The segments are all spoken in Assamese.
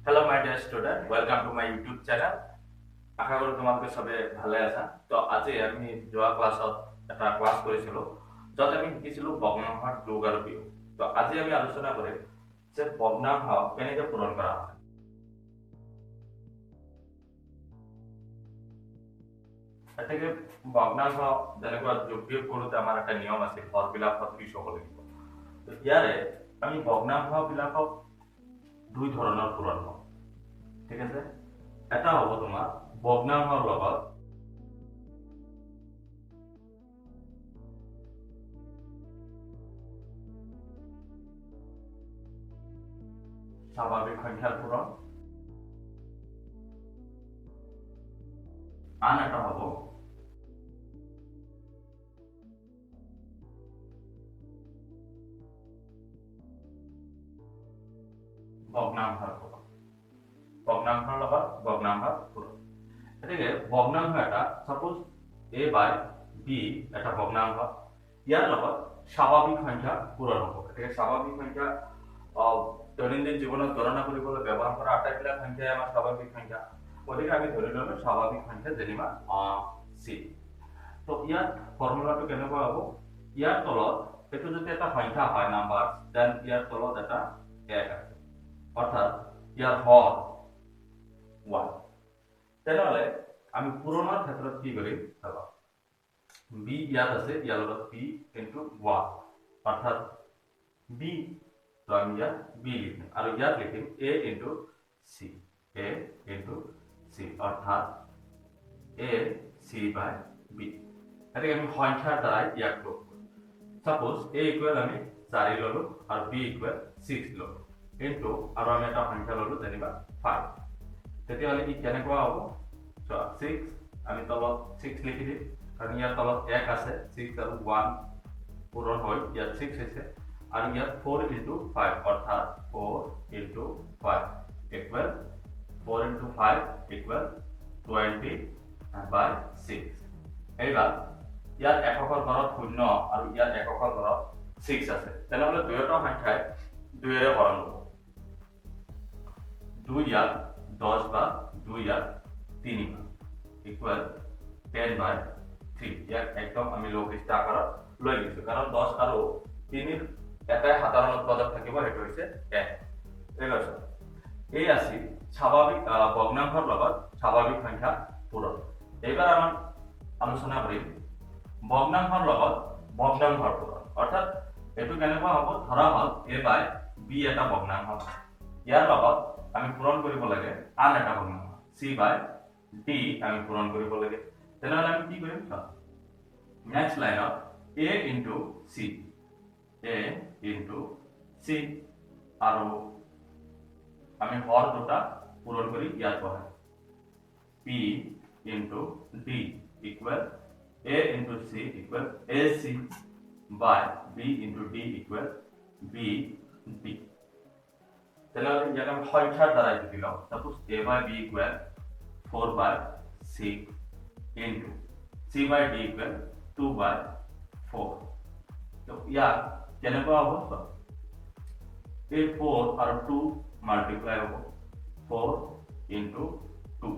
Hello my dear student, welcome to my YouTube channel. আশা কৰো তোমালোকে সবে ভালে আছা। তো আজি আমি যোৱা ক্লাছত এটা ক্লাছ কৰিছিলো য'ত আমি শিকিছিলো ভগ্নাংশৰ যোগ আৰু বিয়োগ। তো আজি আমি আলোচনা কৰিম যে ভগ্নাংশ কেনেকৈ পূৰণ কৰা হয়। এতেকে ভগ্নাংশ যেনেকুৱা যোগ বিয়োগ কৰোঁতে আমাৰ এটা নিয়ম আছে, হৰবিলাক সদৃশ হ'ব লাগিব। তো ইয়াৰে আমি ভগ্নাংশবিলাকক দুই ধৰণৰ পূৰণ কৰোঁ। ঠিক আছে, এটা হ'ব তোমাৰ ভগ্নাংশৰ লগত স্বাভাৱিক সংখ্যাৰ পূৰণ, আন এটা হ'ব ভগ্নাংশৰ পূৰণ। ভগ্নাংশৰ লগত ভগ্নাংশৰ পূৰণ। এতেকে ভগ্নাংশ এটা সাপোজ a বাই b এটা ভগ্নাংশ, ইয়াৰ লগত স্বাভাৱিক সংখ্যা পূৰণ হ'ব। এতেকে স্বাভাৱিক সংখ্যা দৈনন্দিন জীৱনত গণনা কৰিবলৈ ব্যৱহাৰ কৰা আটাইবিলাক সংখ্যাই আমাৰ স্বাভাৱিক সংখ্যা। গতিকে আমি ধৰি ল'লো স্বাভাৱিক সংখ্যা যেনিবা c। তো ইয়াত ফৰ্মুলাটো কেনেকুৱা হ'ব, ইয়াৰ তলত এইটো যদি এটা সংখ্যা হয় নাম্বাৰ, দেন ইয়াৰ তলত এটা 1 আছে, অৰ্থাৎ ইয়াৰ হৰ 1। তেনেহ'লে আমি পূৰণৰ ক্ষেত্ৰত কি কৰিম চাবা, b ইয়াত আছে, ইয়াৰ লগত b ইনটু 1, অৰ্থাৎ b তো আমি ইয়াত b লিখিম আৰু ইয়াত লিখিম a into c, a into c, অৰ্থাৎ a c বাই b। এটাকে আমি সংখ্যাৰ দ্বাৰাই ইয়াক লওঁ। সাপোজ a ইকুৱেল আমি 4 ললো আৰু b ইকুৱেল 6 ললো ইনটু আৰু আমি এটা সংখ্যা ললো যেনিবা 5। তেতিয়াহ'লে ই কেনেকুৱা হ'ব, 6 আমি তলত 6 লিখি দিম কাৰণ ইয়াৰ তলত 1 আছে, 6 আৰু 1 পূৰণ হৈ ইয়াত 6 হৈছে আৰু ইয়াত 4 ইনটু 5, অৰ্থাৎ 4 ইনটু 5 ইকুৱেল 4 ইনটু 5 ইকুৱেল 20/6। এইবাৰ ইয়াত এককৰ ঘৰত 0 আৰু ইয়াত এককৰ ঘৰত 6 আছে, তেনেহ'লে দুয়োটা সংখ্যাই 2 ৰে হৰণ হ'ব। 2 ইয়াত 10 বা 2 ইয়াত 3 ইকুৱেল 10/3। ইয়াক একদম আমি লঘিষ্ঠ আকাৰত লৈ গৈছো কাৰণ 10 আৰু 3 এটাই সাধাৰণ উৎপাদক থাকিব, সেইটো হৈছে 1। ঠিক আছে, এই আছিল স্বাভাৱিক ভগ্নাংশৰ লগত স্বাভাৱিক সংখ্যা পূৰণ। এইবাৰ আমাৰ আলোচনা কৰিম ভগ্নাংশৰ লগত ভগ্নাংশৰ পূৰণ, অৰ্থাৎ এইটো কেনেকুৱা হ'ব, ধৰা হ'ল a বাই b এটা ভগ্নাংশ, ইয়াৰ লগত আমি পূৰণ কৰিব লাগে আন এটা ভগ্নাংশ c বাই d আমি পূৰণ কৰিব লাগে। তেনেহ'লে আমি কি কৰিম, নেক্সট লাইনত a into c, a into c আৰু আমি হৰ দুটা পূৰণ কৰি ইয়াত বহাম, p into d equal a into c equal ac by b into d equal b d। তেনেহ'লে ইয়াক আমি সংখ্যাৰ দ্বাৰাই লিখি লওঁ। Suppose a by b equal 4/6 into c by d equal 2/4। তো ইয়াক কেনেকুৱা হ'ব, এই 4 আৰু 2 মাল্টিপ্লাই হ'ব, 4 ইনটু 2,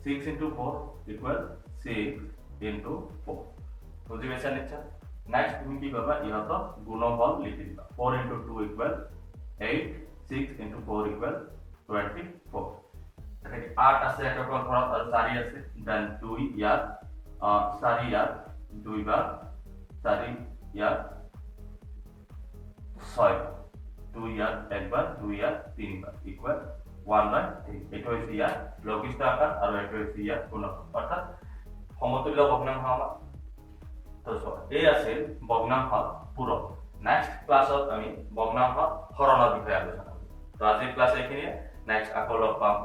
6 ইনটু 4 ইকুৱেল 6 ইনটু 4। বুজি পাইছা নিশ্চয়? নেক্সট তুমি কি কৰিবা, ইহঁতক গুণফল লিখি দিবা, 4 ইনটু 2 ইকুৱেল 8, 6 ইনটু 4 ইকুৱেল 24। এটাকে 8 আছে এককৰ ঘৰত আৰু 4 আছে, দেন 2 ইয়াত 4 ইয়াত 2 বাৰ 4 ইয়াত 6, 2 ইয়াত 1 বাৰ 2 ইয়াত 3 বাৰ ইকুৱেল 1/3। এইটো হৈছে ইয়াত লঘিষ্ঠ আকাৰ আৰু এইটো হৈছে ইয়াত গুণফল, অৰ্থাৎ সমতুল্য ভগ্নাংশ আমাৰ। তো এই আছিল ভগ্নাংশ পূৰণ। নেক্সট ক্লাছত আমি ভগ্নাংশ হৰণৰ বিষয়ে আলোচনা কৰিম। তো আজিৰ ক্লাছ এইখিনিয়ে, নেক্সট আকৌ লগ পাম।